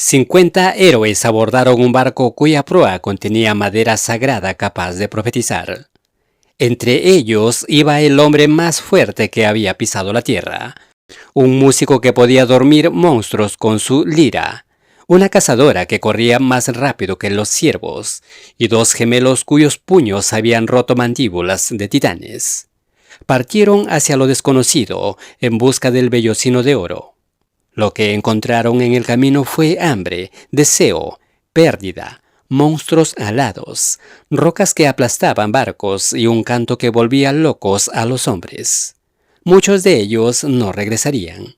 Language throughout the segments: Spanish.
50 héroes abordaron un barco cuya proa contenía madera sagrada capaz de profetizar. Entre ellos iba el hombre más fuerte que había pisado la tierra, un músico que podía dormir monstruos con su lira, una cazadora que corría más rápido que los ciervos, y dos gemelos cuyos puños habían roto mandíbulas de titanes. Partieron hacia lo desconocido en busca del vellocino de oro. Lo que encontraron en el camino fue hambre, deseo, pérdida, monstruos alados, rocas que aplastaban barcos y un canto que volvía locos a los hombres. Muchos de ellos no regresarían.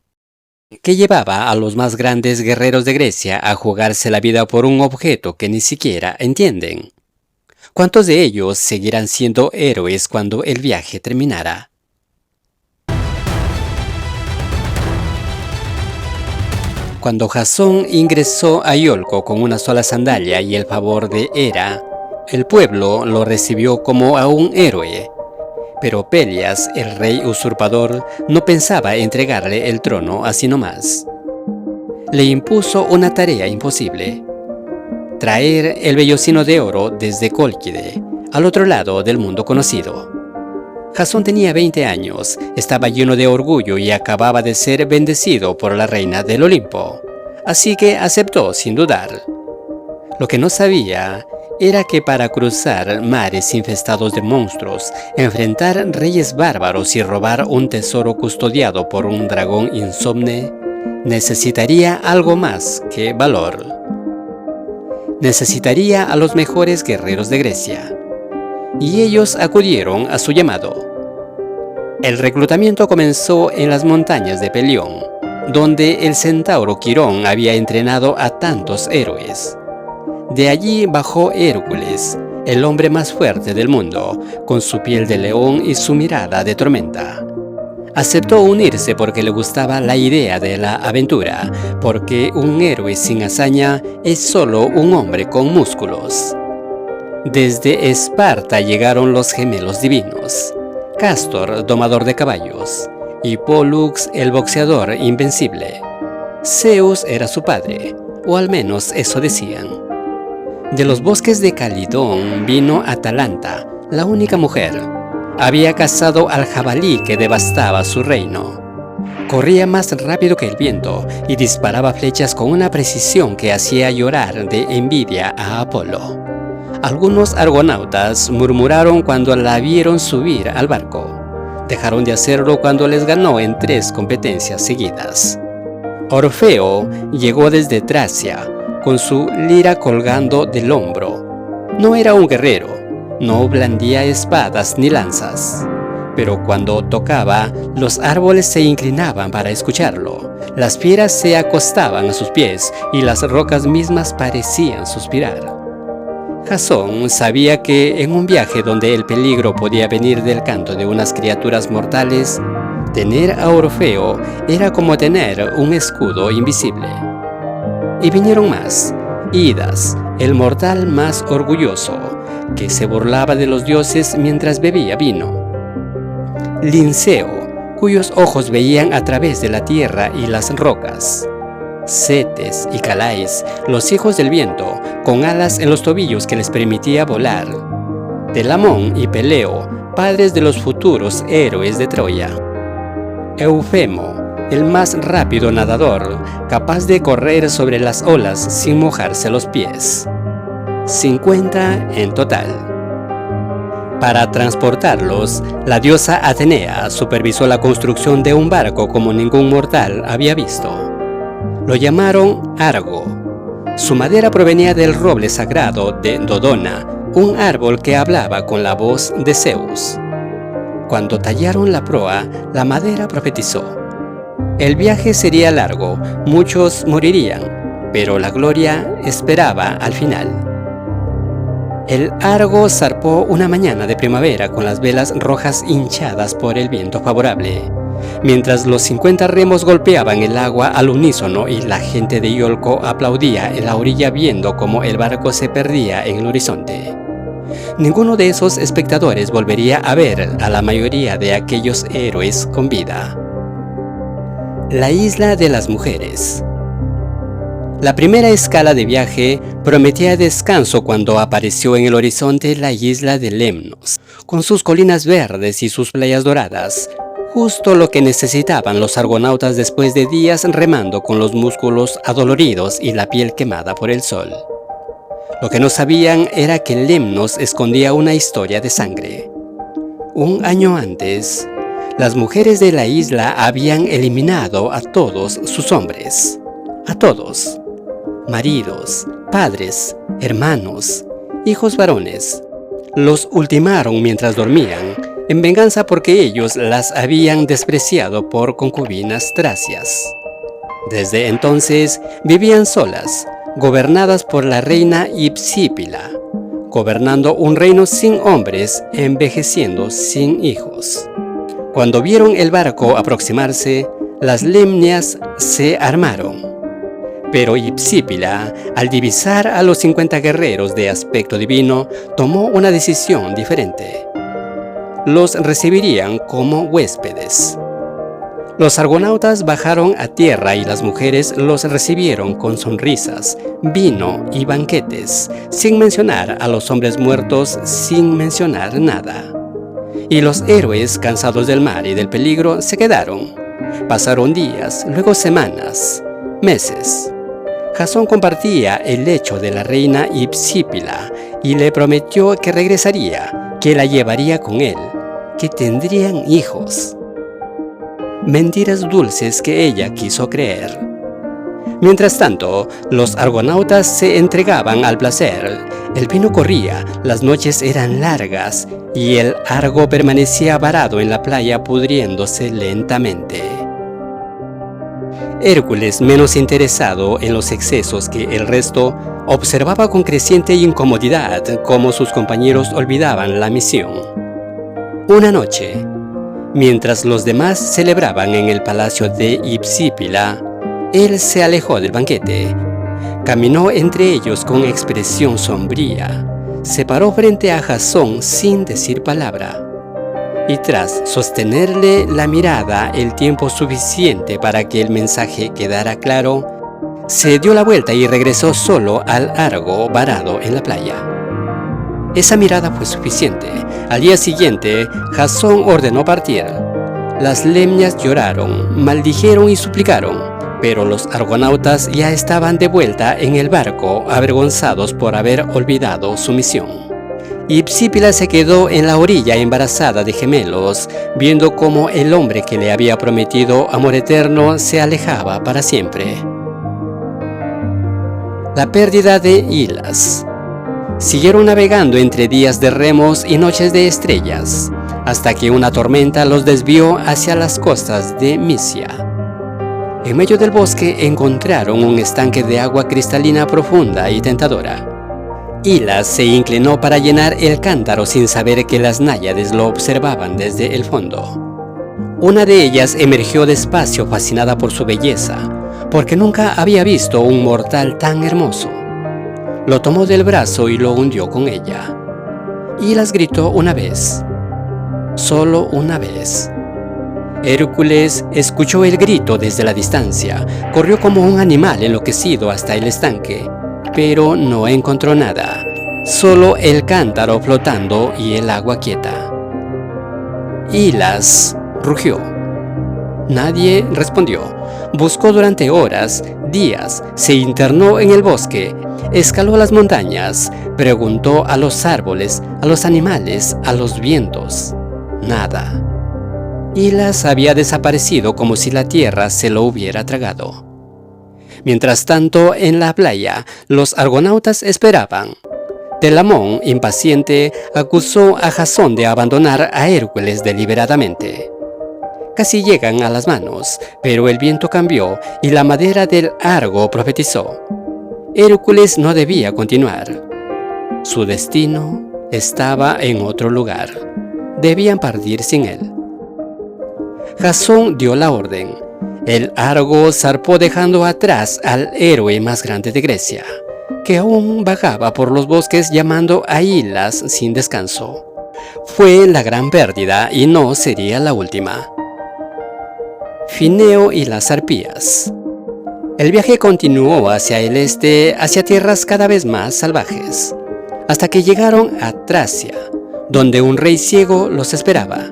¿Qué llevaba a los más grandes guerreros de Grecia a jugarse la vida por un objeto que ni siquiera entienden? ¿Cuántos de ellos seguirán siendo héroes cuando el viaje terminara? Cuando Jasón ingresó a Iolco con una sola sandalia y el favor de Hera, el pueblo lo recibió como a un héroe. Pero Pelias, el rey usurpador, no pensaba entregarle el trono así nomás. Le impuso una tarea imposible: traer el vellocino de oro desde Cólquide, al otro lado del mundo conocido. Jasón tenía 20 años, estaba lleno de orgullo y acababa de ser bendecido por la reina del Olimpo, así que aceptó sin dudar. Lo que no sabía era que para cruzar mares infestados de monstruos, enfrentar reyes bárbaros y robar un tesoro custodiado por un dragón insomne, necesitaría algo más que valor. Necesitaría a los mejores guerreros de Grecia, y ellos acudieron a su llamado. El reclutamiento comenzó en las montañas de Pelión, donde el centauro Quirón había entrenado a tantos héroes. De allí bajó Hércules, el hombre más fuerte del mundo, con su piel de león y su mirada de tormenta. Aceptó unirse porque le gustaba la idea de la aventura, porque un héroe sin hazaña es solo un hombre con músculos. Desde Esparta llegaron los gemelos divinos: Cástor, domador de caballos, y Pólux, el boxeador invencible. Zeus era su padre, o al menos eso decían. De los bosques de Calidón vino Atalanta, la única mujer. Había cazado al jabalí que devastaba su reino. Corría más rápido que el viento y disparaba flechas con una precisión que hacía llorar de envidia a Apolo. Algunos argonautas murmuraron cuando la vieron subir al barco. Dejaron de hacerlo cuando les ganó en 3 competencias seguidas. Orfeo llegó desde Tracia, con su lira colgando del hombro. No era un guerrero, no blandía espadas ni lanzas. Pero cuando tocaba, los árboles se inclinaban para escucharlo, las fieras se acostaban a sus pies y las rocas mismas parecían suspirar. Jasón sabía que en un viaje donde el peligro podía venir del canto de unas criaturas mortales, tener a Orfeo era como tener un escudo invisible. Y vinieron más: Idas, el mortal más orgulloso, que se burlaba de los dioses mientras bebía vino; Linceo, cuyos ojos veían a través de la tierra y las rocas; Cetes y Calais, los hijos del viento, con alas en los tobillos que les permitía volar; Telamón y Peleo, padres de los futuros héroes de Troya; Eufemo, el más rápido nadador, capaz de correr sobre las olas sin mojarse los pies. 50 en total. Para transportarlos, la diosa Atenea supervisó la construcción de un barco como ningún mortal había visto. Lo llamaron Argo. Su madera provenía del roble sagrado de Dodona, un árbol que hablaba con la voz de Zeus. Cuando tallaron la proa, la madera profetizó: el viaje sería largo, muchos morirían, pero la gloria esperaba al final. El Argo zarpó una mañana de primavera con las velas rojas hinchadas por el viento favorable, mientras los 50 remos golpeaban el agua al unísono y la gente de Iolco aplaudía en la orilla viendo cómo el barco se perdía en el horizonte. Ninguno de esos espectadores volvería a ver a la mayoría de aquellos héroes con vida. La isla de las mujeres. La primera escala de viaje prometía descanso cuando apareció en el horizonte la isla de Lemnos, con sus colinas verdes y sus playas doradas, justo lo que necesitaban los argonautas después de días remando con los músculos adoloridos y la piel quemada por el sol. Lo que no sabían era que Lemnos escondía una historia de sangre. Un año antes, las mujeres de la isla habían eliminado a todos sus hombres, a todos. Maridos, padres, hermanos, hijos varones. Los ultimaron mientras dormían, en venganza porque ellos las habían despreciado por concubinas tracias. Desde entonces vivían solas, gobernadas por la reina Hipsípila, gobernando un reino sin hombres, envejeciendo sin hijos. Cuando vieron el barco aproximarse, las lemnias se armaron. Pero Hipsípila, al divisar a los 50 guerreros de aspecto divino, tomó una decisión diferente. Los recibirían como huéspedes. Los argonautas bajaron a tierra y las mujeres los recibieron con sonrisas, vino y banquetes, sin mencionar a los hombres muertos, sin mencionar nada. Y los héroes, cansados del mar y del peligro, se quedaron. Pasaron días, luego semanas, meses. Jasón compartía el lecho de la reina Hipsípila y le prometió que regresaría, que la llevaría con él, que tendrían hijos. Mentiras dulces que ella quiso creer. Mientras tanto, los argonautas se entregaban al placer. El vino corría, las noches eran largas y el Argo permanecía varado en la playa pudriéndose lentamente. Hércules, menos interesado en los excesos que el resto, observaba con creciente incomodidad cómo sus compañeros olvidaban la misión. Una noche, mientras los demás celebraban en el palacio de Hipsípila, él se alejó del banquete. Caminó entre ellos con expresión sombría. Se paró frente a Jasón sin decir palabra. Y tras sostenerle la mirada el tiempo suficiente para que el mensaje quedara claro, se dio la vuelta y regresó solo al Argo varado en la playa. Esa mirada fue suficiente. Al día siguiente, Jasón ordenó partir. Las lemnias lloraron, maldijeron y suplicaron, pero los argonautas ya estaban de vuelta en el barco, avergonzados por haber olvidado su misión. Hipsípila se quedó en la orilla embarazada de gemelos, viendo cómo el hombre que le había prometido amor eterno se alejaba para siempre. La pérdida de Hilas. Siguieron navegando entre días de remos y noches de estrellas, hasta que una tormenta los desvió hacia las costas de Misia. En medio del bosque encontraron un estanque de agua cristalina profunda y tentadora. Hilas se inclinó para llenar el cántaro sin saber que las náyades lo observaban desde el fondo. Una de ellas emergió despacio fascinada por su belleza, porque nunca había visto un mortal tan hermoso. Lo tomó del brazo y lo hundió con ella. Hilas gritó una vez, solo una vez. Hércules escuchó el grito desde la distancia, corrió como un animal enloquecido hasta el estanque, pero no encontró nada, solo el cántaro flotando y el agua quieta. Hilas rugió. Nadie respondió. Buscó durante horas, días, se internó en el bosque, escaló las montañas, preguntó a los árboles, a los animales, a los vientos. Nada. Hilas había desaparecido como si la tierra se lo hubiera tragado. Mientras tanto, en la playa, los argonautas esperaban. Telamón, impaciente, acusó a Jasón de abandonar a Hércules deliberadamente. Casi llegan a las manos, pero el viento cambió y la madera del Argo profetizó. Hércules no debía continuar. Su destino estaba en otro lugar. Debían partir sin él. Jasón dio la orden. El Argo zarpó dejando atrás al héroe más grande de Grecia, que aún vagaba por los bosques llamando a Hilas sin descanso. Fue la gran pérdida y no sería la última. Fineo y las arpías. El viaje continuó hacia el este, hacia tierras cada vez más salvajes, hasta que llegaron a Tracia, donde un rey ciego los esperaba.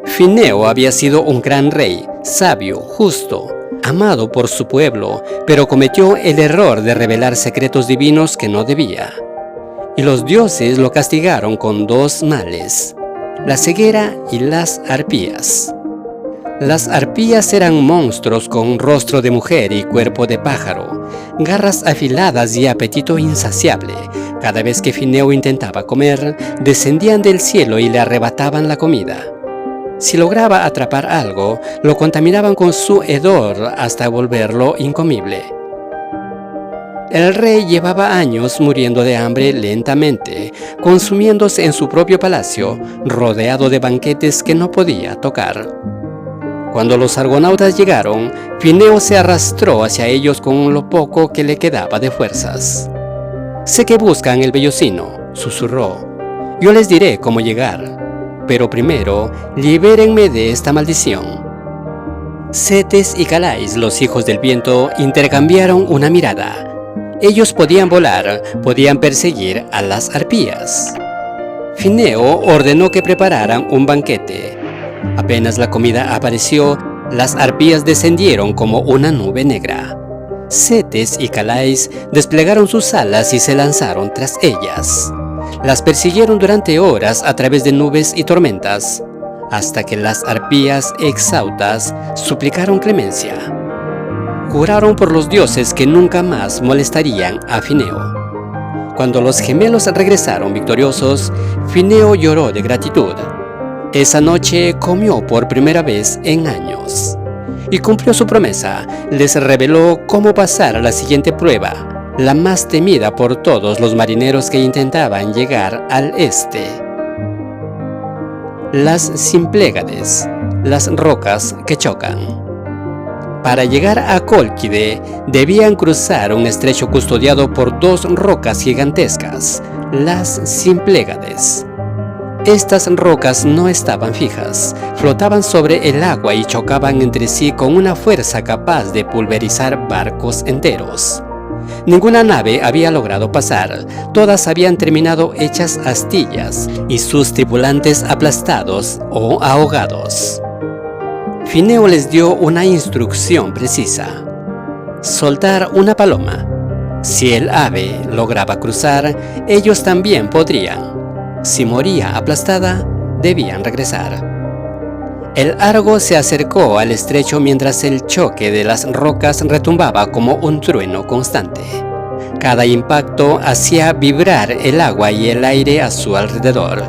Fineo había sido un gran rey, sabio, justo, amado por su pueblo, pero cometió el error de revelar secretos divinos que no debía. Y los dioses lo castigaron con dos males: la ceguera y las arpías. Las arpías eran monstruos con rostro de mujer y cuerpo de pájaro, garras afiladas y apetito insaciable. Cada vez que Fineo intentaba comer, descendían del cielo y le arrebataban la comida. Si lograba atrapar algo, lo contaminaban con su hedor hasta volverlo incomible. El rey llevaba años muriendo de hambre lentamente, consumiéndose en su propio palacio, rodeado de banquetes que no podía tocar. Cuando los argonautas llegaron, Fineo se arrastró hacia ellos con lo poco que le quedaba de fuerzas. «Sé que buscan el vellocino», susurró. «Yo les diré cómo llegar, pero primero libérenme de esta maldición». Cetes y Calais, los hijos del viento, intercambiaron una mirada. Ellos podían volar, podían perseguir a las arpías. Fineo ordenó que prepararan un banquete. Apenas la comida apareció, las arpías descendieron como una nube negra. Cetes y Calais desplegaron sus alas y se lanzaron tras ellas. Las persiguieron durante horas a través de nubes y tormentas, hasta que las arpías exhaustas suplicaron clemencia. Juraron por los dioses que nunca más molestarían a Fineo. Cuando los gemelos regresaron victoriosos, Fineo lloró de gratitud. Esa noche comió por primera vez en años y cumplió su promesa. Les reveló cómo pasar a la siguiente prueba, la más temida por todos los marineros que intentaban llegar al este. Las Symplegades, las rocas que chocan. Para llegar a Cólquide debían cruzar un estrecho custodiado por dos rocas gigantescas, las Symplegades. Estas rocas no estaban fijas, flotaban sobre el agua y chocaban entre sí con una fuerza capaz de pulverizar barcos enteros. Ninguna nave había logrado pasar, todas habían terminado hechas astillas y sus tripulantes aplastados o ahogados. Fineo les dio una instrucción precisa: soltar una paloma. Si el ave lograba cruzar, ellos también podrían. Si moría aplastada, debían regresar. El Argo se acercó al estrecho mientras el choque de las rocas retumbaba como un trueno constante. Cada impacto hacía vibrar el agua y el aire a su alrededor.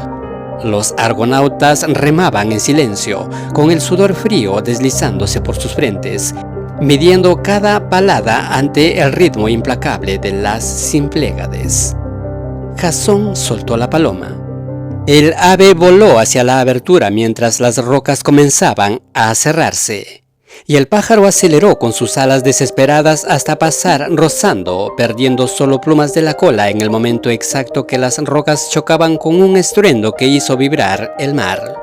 Los argonautas remaban en silencio, con el sudor frío deslizándose por sus frentes, midiendo cada palada ante el ritmo implacable de las Symplegades. Jasón soltó la paloma. El ave voló hacia la abertura mientras las rocas comenzaban a cerrarse, y el pájaro aceleró con sus alas desesperadas hasta pasar rozando, perdiendo solo plumas de la cola en el momento exacto que las rocas chocaban con un estruendo que hizo vibrar el mar.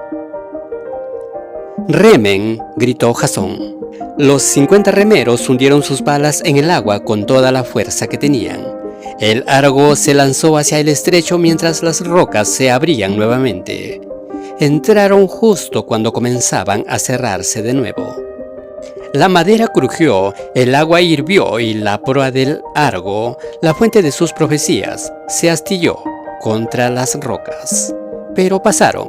«¡Remen!», gritó Jasón. Los 50 remeros hundieron sus palas en el agua con toda la fuerza que tenían. El Argo se lanzó hacia el estrecho mientras las rocas se abrían nuevamente. Entraron justo cuando comenzaban a cerrarse de nuevo. La madera crujió, el agua hirvió y la proa del Argo, la fuente de sus profecías, se astilló contra las rocas. Pero pasaron.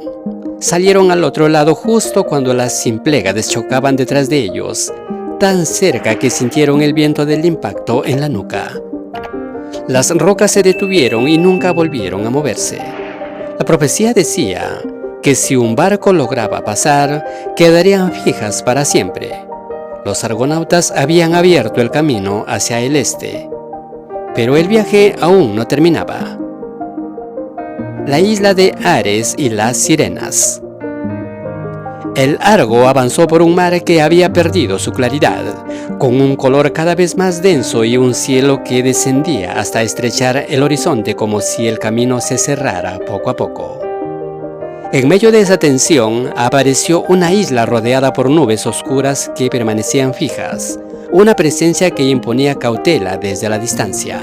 Salieron al otro lado justo cuando las Symplegades chocaban detrás de ellos, tan cerca que sintieron el viento del impacto en la nuca. Las rocas se detuvieron y nunca volvieron a moverse. La profecía decía que si un barco lograba pasar, quedarían fijas para siempre. Los argonautas habían abierto el camino hacia el este, pero el viaje aún no terminaba. La isla de Ares y las sirenas. El Argo avanzó por un mar que había perdido su claridad, con un color cada vez más denso y un cielo que descendía hasta estrechar el horizonte como si el camino se cerrara poco a poco. En medio de esa tensión apareció una isla rodeada por nubes oscuras que permanecían fijas, una presencia que imponía cautela desde la distancia.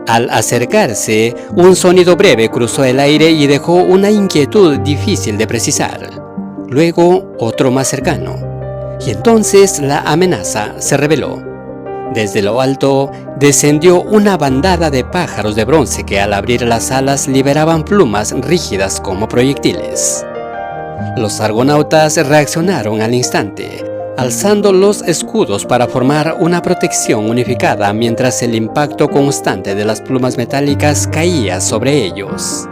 Al acercarse, un sonido breve cruzó el aire y dejó una inquietud difícil de precisar. Luego, otro más cercano. Y entonces la amenaza se reveló. Desde lo alto, descendió una bandada de pájaros de bronce que al abrir las alas liberaban plumas rígidas como proyectiles. Los argonautas reaccionaron al instante, alzando los escudos para formar una protección unificada mientras el impacto constante de las plumas metálicas caía sobre ellos.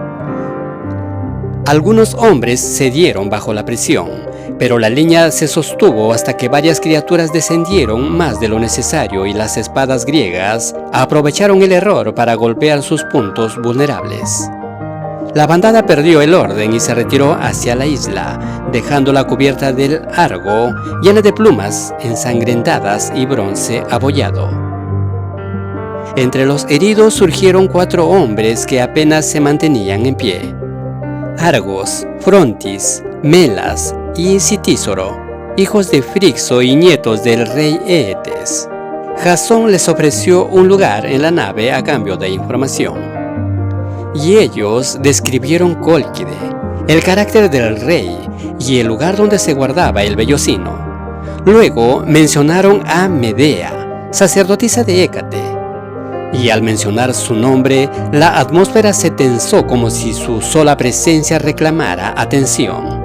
Algunos hombres cedieron bajo la presión, pero la línea se sostuvo hasta que varias criaturas descendieron más de lo necesario y las espadas griegas aprovecharon el error para golpear sus puntos vulnerables. La bandada perdió el orden y se retiró hacia la isla, dejando la cubierta del Argo llena de plumas ensangrentadas y bronce abollado. Entre los heridos surgieron 4 hombres que apenas se mantenían en pie: Argos, Frontis, Melas y Citísoro, hijos de Frixo y nietos del rey Eetes. Jasón les ofreció un lugar en la nave a cambio de información. Y ellos describieron Cólquide, el carácter del rey y el lugar donde se guardaba el vellocino. Luego mencionaron a Medea, sacerdotisa de Hécate. Y al mencionar su nombre, la atmósfera se tensó como si su sola presencia reclamara atención.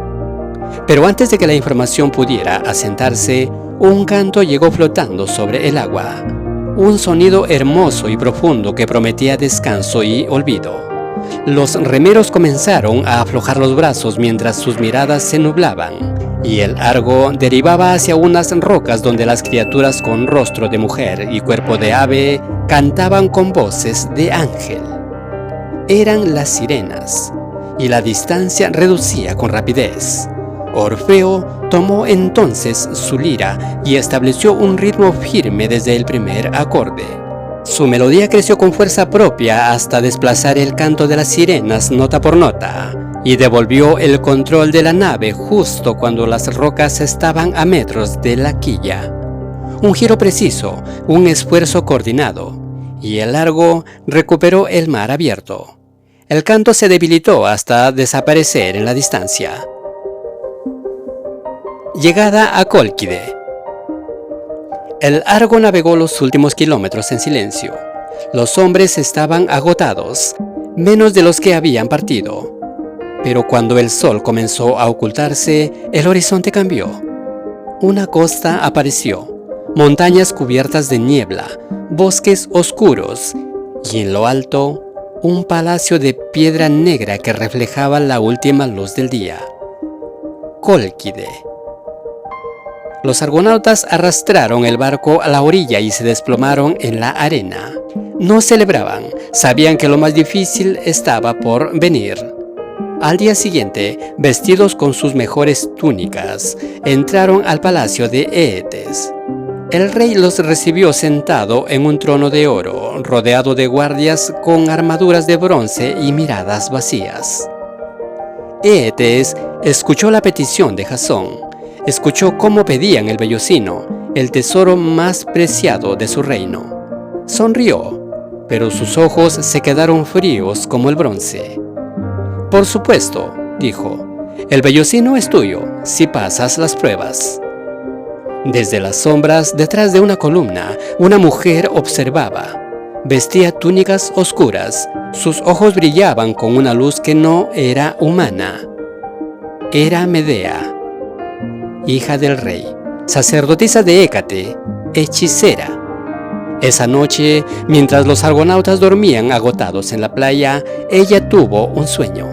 Pero antes de que la información pudiera asentarse, un canto llegó flotando sobre el agua. Un sonido hermoso y profundo que prometía descanso y olvido. Los remeros comenzaron a aflojar los brazos mientras sus miradas se nublaban, y el Argo derivaba hacia unas rocas donde las criaturas con rostro de mujer y cuerpo de ave cantaban con voces de ángel. Eran las sirenas, y la distancia reducía con rapidez. Orfeo tomó entonces su lira y estableció un ritmo firme desde el primer acorde. Su melodía creció con fuerza propia hasta desplazar el canto de las sirenas nota por nota, y devolvió el control de la nave justo cuando las rocas estaban a metros de la quilla. Un giro preciso, un esfuerzo coordinado, y el Argo recuperó el mar abierto. El canto se debilitó hasta desaparecer en la distancia. Llegada a Cólquide. El Argo navegó los últimos kilómetros en silencio. Los hombres estaban agotados, menos de los que habían partido. Pero cuando el sol comenzó a ocultarse, el horizonte cambió. Una costa apareció, montañas cubiertas de niebla, bosques oscuros, y en lo alto, un palacio de piedra negra que reflejaba la última luz del día. Cólquide. Los argonautas arrastraron el barco a la orilla y se desplomaron en la arena. No celebraban, sabían que lo más difícil estaba por venir. Al día siguiente, vestidos con sus mejores túnicas, entraron al palacio de Eetes. El rey los recibió sentado en un trono de oro, rodeado de guardias con armaduras de bronce y miradas vacías. Eetes escuchó la petición de Jasón. Escuchó cómo pedían el vellocino, el tesoro más preciado de su reino. Sonrió, pero sus ojos se quedaron fríos como el bronce. Por supuesto, dijo, el vellocino es tuyo si pasas las pruebas. Desde las sombras, detrás de una columna, una mujer observaba. Vestía túnicas oscuras, sus ojos brillaban con una luz que no era humana. Era Medea, hija del rey, sacerdotisa de Hécate, hechicera. Esa noche, mientras los argonautas dormían agotados en la playa, ella tuvo un sueño.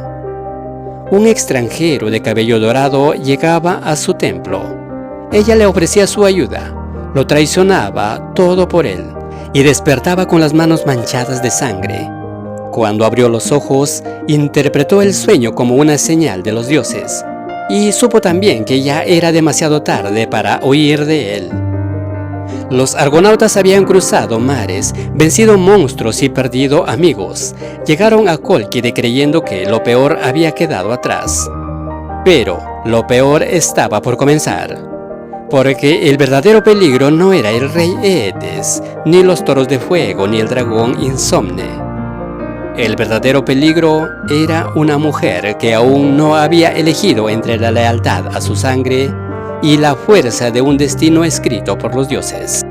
Un extranjero de cabello dorado llegaba a su templo. Ella le ofrecía su ayuda, lo traicionaba todo por él y despertaba con las manos manchadas de sangre. Cuando abrió los ojos, interpretó el sueño como una señal de los dioses y supo también que ya era demasiado tarde para huir de él. Los argonautas habían cruzado mares, vencido monstruos y perdido amigos. Llegaron a Cólquide creyendo que lo peor había quedado atrás. Pero lo peor estaba por comenzar. Porque el verdadero peligro no era el rey Eetes, ni los toros de fuego, ni el dragón Insomne. El verdadero peligro era una mujer que aún no había elegido entre la lealtad a su sangre y la fuerza de un destino escrito por los dioses.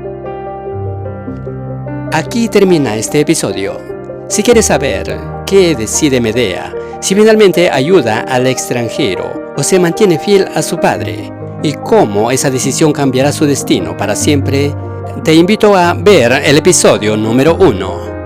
Aquí termina este episodio. Si quieres saber qué decide Medea, si finalmente ayuda al extranjero o se mantiene fiel a su padre, y cómo esa decisión cambiará su destino para siempre, te invito a ver el episodio número 1.